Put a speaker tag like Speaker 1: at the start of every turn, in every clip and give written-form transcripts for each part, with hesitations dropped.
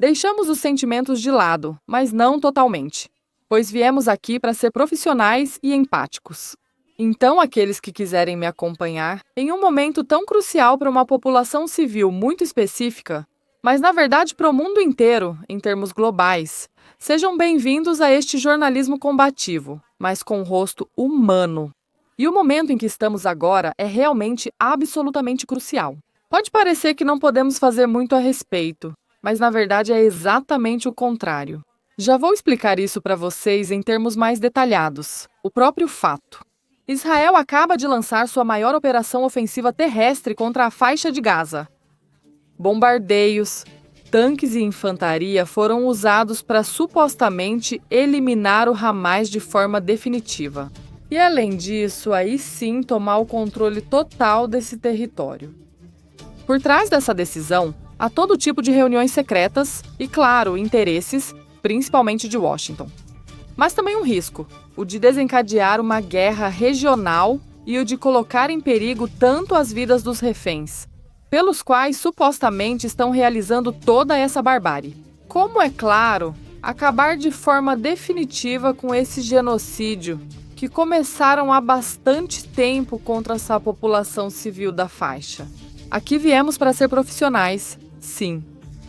Speaker 1: Deixamos os sentimentos de lado, mas não totalmente, pois viemos aqui para ser profissionais e empáticos. Então, aqueles que quiserem me acompanhar, em um momento tão crucial para uma população civil muito específica, mas na verdade para o mundo inteiro, em termos globais, sejam bem-vindos a este jornalismo combativo, mas com rosto humano. E o momento em que estamos agora é realmente absolutamente crucial. Pode parecer que não podemos fazer muito a respeito, mas na verdade é exatamente o contrário. Já vou explicar isso para vocês em termos mais detalhados. O próprio fato. Israel acaba de lançar sua maior operação ofensiva terrestre contra a faixa de Gaza. Bombardeios, tanques e infantaria foram usados para supostamente eliminar o Hamas de forma definitiva. E além disso, aí sim tomar o controle total desse território. Por trás dessa decisão, há todo tipo de reuniões secretas e, claro, interesses, principalmente de Washington. Mas também um risco, o de desencadear uma guerra regional e o de colocar em perigo tanto as vidas dos reféns, pelos quais supostamente estão realizando toda essa barbárie. Como é claro, acabar de forma definitiva com esse genocídio que começaram há bastante tempo contra essa população civil da faixa. Aqui viemos para ser profissionais, sim,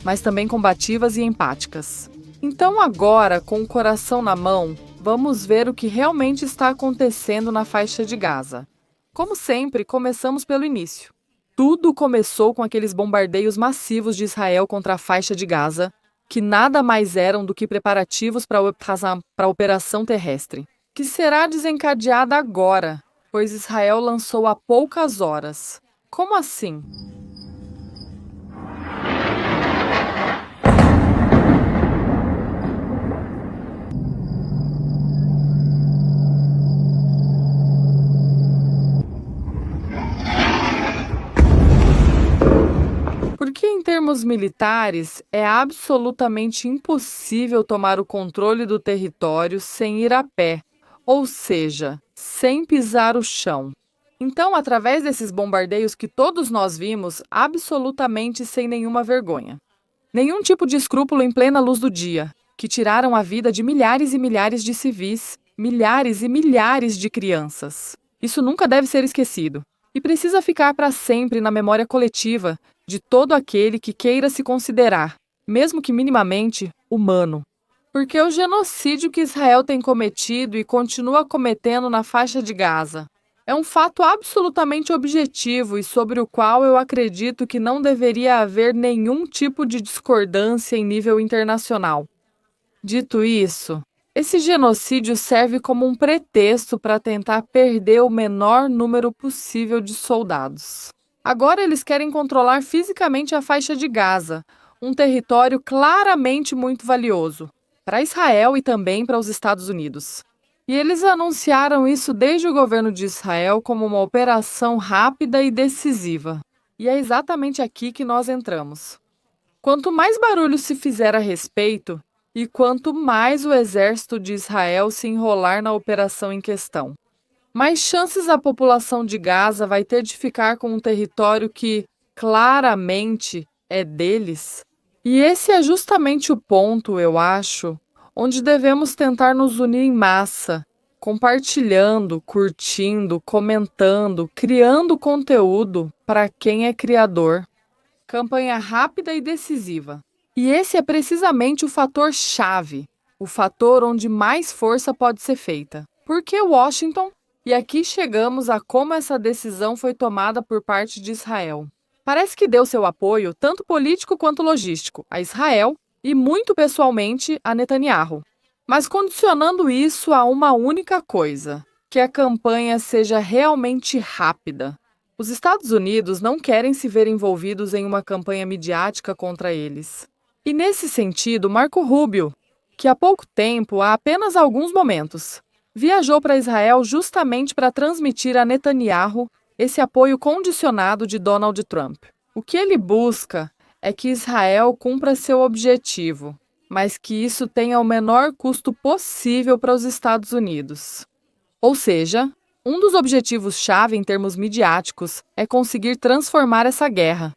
Speaker 1: mas também combativas e empáticas. Então agora, com o coração na mão, vamos ver o que realmente está acontecendo na faixa de Gaza. Como sempre, começamos pelo início. Tudo começou com aqueles bombardeios massivos de Israel contra a faixa de Gaza, que nada mais eram do que preparativos para a operação terrestre, que será desencadeada agora, pois Israel lançou há poucas horas. Como assim? Porque em termos militares, é absolutamente impossível tomar o controle do território sem ir a pé, ou seja, sem pisar o chão. Então, através desses bombardeios que todos nós vimos, absolutamente sem nenhuma vergonha. Nenhum tipo de escrúpulo em plena luz do dia, que tiraram a vida de milhares e milhares de civis, milhares e milhares de crianças. Isso nunca deve ser esquecido. E precisa ficar para sempre na memória coletiva de todo aquele que queira se considerar, mesmo que minimamente, humano. Porque o genocídio que Israel tem cometido e continua cometendo na faixa de Gaza é um fato absolutamente objetivo e sobre o qual eu acredito que não deveria haver nenhum tipo de discordância em nível internacional. Dito isso, esse genocídio serve como um pretexto para tentar perder o menor número possível de soldados. Agora eles querem controlar fisicamente a faixa de Gaza, um território claramente muito valioso para Israel e também para os Estados Unidos. E eles anunciaram isso desde o governo de Israel como uma operação rápida e decisiva. E é exatamente aqui que nós entramos. Quanto mais barulho se fizer a respeito, e quanto mais o exército de Israel se enrolar na operação em questão, mais chances a população de Gaza vai ter de ficar com um território que, claramente, é deles. E esse é justamente o ponto, eu acho, onde devemos tentar nos unir em massa, compartilhando, curtindo, comentando, criando conteúdo para quem é criador. Campanha rápida e decisiva. E esse é precisamente o fator chave, o fator onde mais força pode ser feita. Por que Washington? E aqui chegamos a como essa decisão foi tomada por parte de Israel. Parece que deu seu apoio, tanto político quanto logístico, a Israel e, muito pessoalmente, a Netanyahu. Mas condicionando isso a uma única coisa, que a campanha seja realmente rápida. Os Estados Unidos não querem se ver envolvidos em uma campanha midiática contra eles. E nesse sentido, Marco Rubio, que há pouco tempo, há apenas alguns momentos, viajou para Israel justamente para transmitir a Netanyahu esse apoio condicionado de Donald Trump. O que ele busca é que Israel cumpra seu objetivo, mas que isso tenha o menor custo possível para os Estados Unidos. Ou seja, um dos objetivos-chave em termos midiáticos é conseguir transformar essa guerra.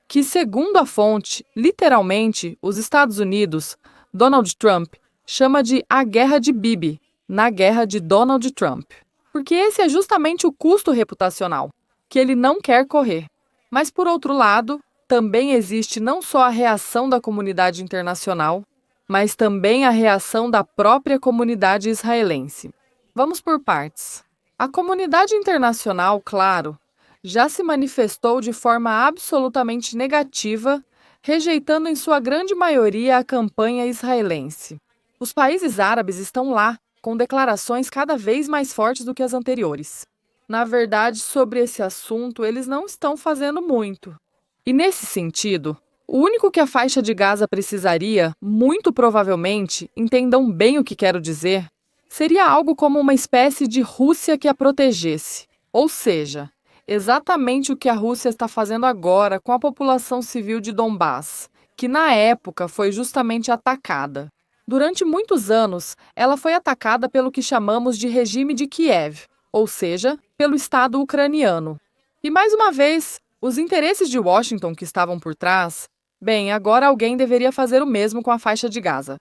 Speaker 1: que, segundo a fonte, literalmente, os Estados Unidos, Donald Trump, chama de a guerra de Bibi, na guerra de Donald Trump. Porque esse é justamente o custo reputacional, que ele não quer correr. Mas, por outro lado, também existe não só a reação da comunidade internacional, mas também a reação da própria comunidade israelense. Vamos por partes. A comunidade internacional, claro, já se manifestou de forma absolutamente negativa, rejeitando em sua grande maioria a campanha israelense. Os países árabes estão lá, com declarações cada vez mais fortes do que as anteriores. Na verdade, sobre esse assunto, eles não estão fazendo muito. E nesse sentido, o único que a faixa de Gaza precisaria, muito provavelmente, entendam bem o que quero dizer, seria algo como uma espécie de Rússia que a protegesse. Ou seja, exatamente o que a Rússia está fazendo agora com a população civil de Donbás, que na época foi justamente atacada. Durante muitos anos, ela foi atacada pelo que chamamos de regime de Kiev, ou seja, pelo Estado ucraniano. E mais uma vez, os interesses de Washington que estavam por trás, bem, agora alguém deveria fazer o mesmo com a faixa de Gaza.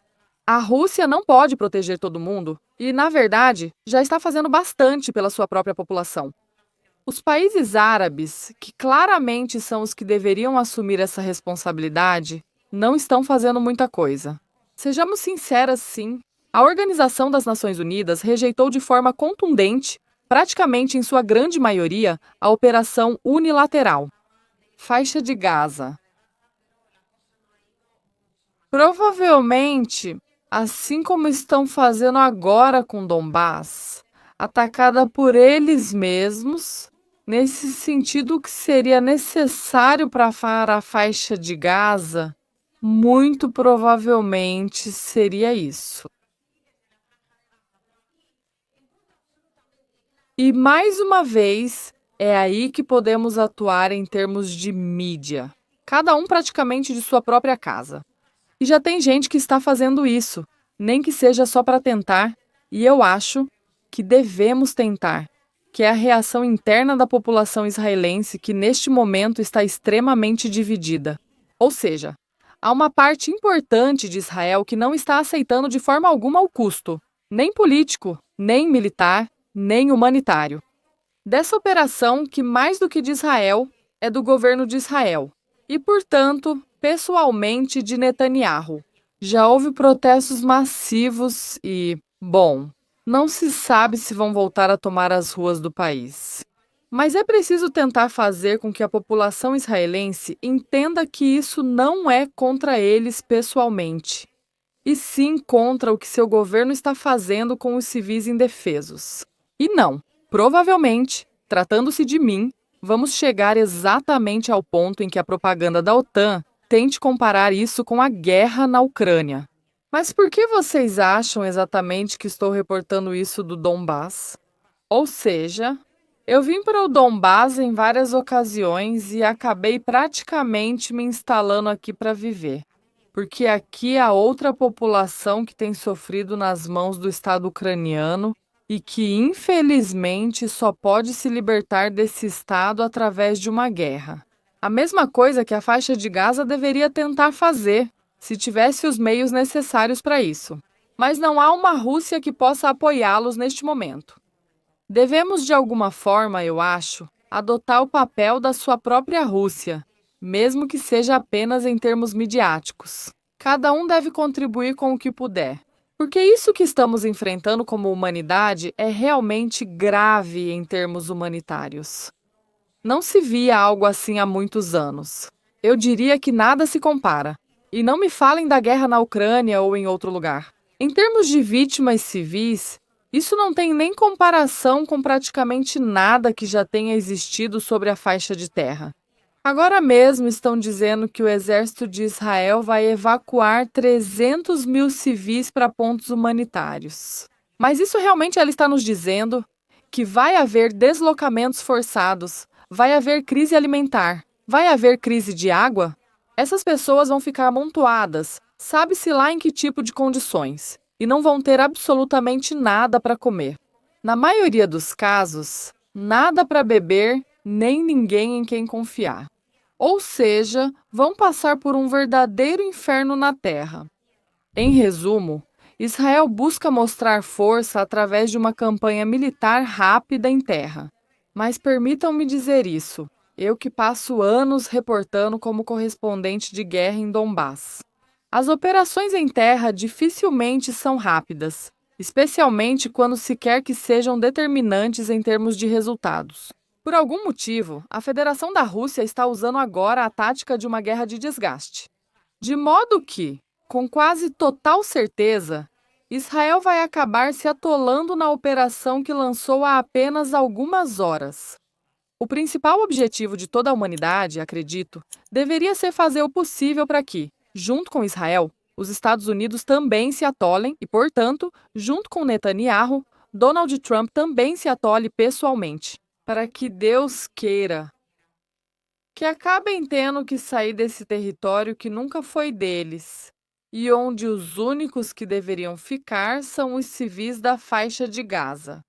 Speaker 1: A Rússia não pode proteger todo mundo e, na verdade, já está fazendo bastante pela sua própria população. Os países árabes, que claramente são os que deveriam assumir essa responsabilidade, não estão fazendo muita coisa. Sejamos sinceras, sim. A Organização das Nações Unidas rejeitou de forma contundente, praticamente em sua grande maioria, a operação unilateral. Faixa de Gaza. Provavelmente, assim como estão fazendo agora com Donbás, atacada por eles mesmos, nesse sentido que seria necessário para a faixa de Gaza, muito provavelmente seria isso. E mais uma vez, é aí que podemos atuar em termos de mídia, cada um praticamente de sua própria casa. E já tem gente que está fazendo isso, nem que seja só para tentar, e eu acho que devemos tentar, que é a reação interna da população israelense que neste momento está extremamente dividida. Ou seja, há uma parte importante de Israel que não está aceitando de forma alguma o custo, nem político, nem militar, nem humanitário. Dessa operação que, mais do que de Israel, é do governo de Israel. E, portanto, pessoalmente de Netanyahu. Já houve protestos massivos e, bom, não se sabe se vão voltar a tomar as ruas do país. Mas é preciso tentar fazer com que a população israelense entenda que isso não é contra eles pessoalmente, e sim contra o que seu governo está fazendo com os civis indefesos. E não, provavelmente, tratando-se de mim, vamos chegar exatamente ao ponto em que a propaganda da OTAN tente comparar isso com a guerra na Ucrânia. Mas por que vocês acham exatamente que estou reportando isso do Donbás? Ou seja, eu vim para o Donbás em várias ocasiões e acabei praticamente me instalando aqui para viver. Porque aqui há outra população que tem sofrido nas mãos do Estado ucraniano e que, infelizmente, só pode se libertar desse Estado através de uma guerra. A mesma coisa que a faixa de Gaza deveria tentar fazer, se tivesse os meios necessários para isso. Mas não há uma Rússia que possa apoiá-los neste momento. Devemos, de alguma forma, eu acho, adotar o papel da sua própria Rússia, mesmo que seja apenas em termos midiáticos. Cada um deve contribuir com o que puder. Porque isso que estamos enfrentando como humanidade é realmente grave em termos humanitários. Não se via algo assim há muitos anos. Eu diria que nada se compara. E não me falem da guerra na Ucrânia ou em outro lugar. Em termos de vítimas civis, isso não tem nem comparação com praticamente nada que já tenha existido sobre a faixa de terra. Agora mesmo estão dizendo que o exército de Israel vai evacuar 300 mil civis para pontos humanitários. Mas isso realmente ela está nos dizendo que vai haver deslocamentos forçados, vai haver crise alimentar, vai haver crise de água? Essas pessoas vão ficar amontoadas, sabe-se lá em que tipo de condições, e não vão ter absolutamente nada para comer. Na maioria dos casos, nada para beber, nem ninguém em quem confiar. ou seja, vão passar por um verdadeiro inferno na terra. Em resumo, Israel busca mostrar força através de uma campanha militar rápida em terra. Mas permitam-me dizer isso, eu que passo anos reportando como correspondente de guerra em Donbass. As operações em terra dificilmente são rápidas, especialmente quando se quer que sejam determinantes em termos de resultados. Por algum motivo, a Federação da Rússia está usando agora a tática de uma guerra de desgaste. De modo que, com quase total certeza, Israel vai acabar se atolando na operação que lançou há apenas algumas horas. O principal objetivo de toda a humanidade, acredito, deveria ser fazer o possível para que, junto com Israel, os Estados Unidos também se atolem e, portanto, junto com Netanyahu, Donald Trump também se atole pessoalmente. Para que Deus queira que acabem tendo que sair desse território que nunca foi deles, e onde os únicos que deveriam ficar são os civis da faixa de Gaza.